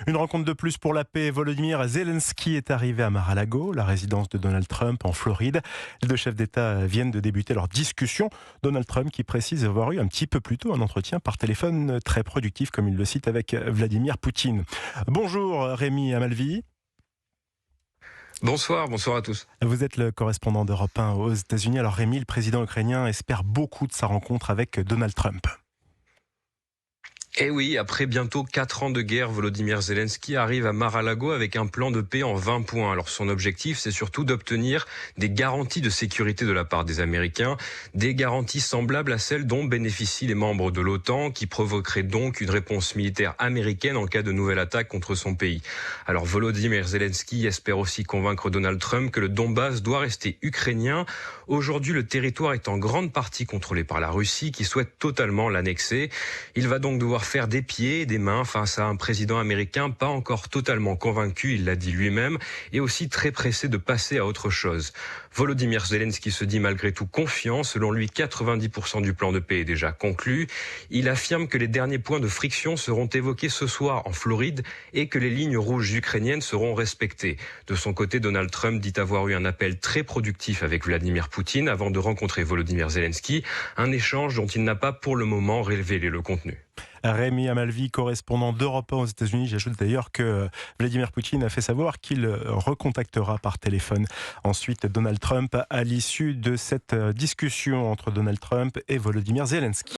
Une rencontre de plus pour la paix. Volodymyr Zelensky est arrivé à Mar-a-Lago, la résidence de Donald Trump en Floride. Les deux chefs d'État viennent de débuter leur discussion. Donald Trump qui précise avoir eu un petit peu plus tôt un entretien par téléphone très productif, comme il le cite, avec Vladimir Poutine. Bonjour Rémi Amalvi. Bonsoir à tous. Vous êtes le correspondant d'Europe 1 aux États-Unis. Alors Rémi, le président ukrainien espère beaucoup de sa rencontre avec Donald Trump. Et oui, après bientôt 4 ans de guerre, Volodymyr Zelensky arrive à Mar-a-Lago avec un plan de paix en 20 points. Alors son objectif, c'est surtout d'obtenir des garanties de sécurité de la part des Américains, des garanties semblables à celles dont bénéficient les membres de l'OTAN, qui provoqueraient donc une réponse militaire américaine en cas de nouvelle attaque contre son pays. Alors Volodymyr Zelensky espère aussi convaincre Donald Trump que le Donbass doit rester ukrainien. Aujourd'hui, le territoire est en grande partie contrôlé par la Russie, qui souhaite totalement l'annexer. Il va donc devoir faire des pieds et des mains face à un président américain pas encore totalement convaincu, il l'a dit lui-même, et aussi très pressé de passer à autre chose. Volodymyr Zelensky se dit malgré tout confiant. Selon lui, 90% du plan de paix est déjà conclu. Il affirme que les derniers points de friction seront évoqués ce soir en Floride et que les lignes rouges ukrainiennes seront respectées. De son côté, Donald Trump dit avoir eu un appel très productif avec Vladimir Poutine avant de rencontrer Volodymyr Zelensky, un échange dont il n'a pas pour le moment révélé le contenu. Rémi Amalvi, correspondant d'Europe 1 aux États-Unis. J'ajoute d'ailleurs que Vladimir Poutine a fait savoir qu'il recontactera par téléphone ensuite Donald Trump à l'issue de cette discussion entre Donald Trump et Volodymyr Zelensky.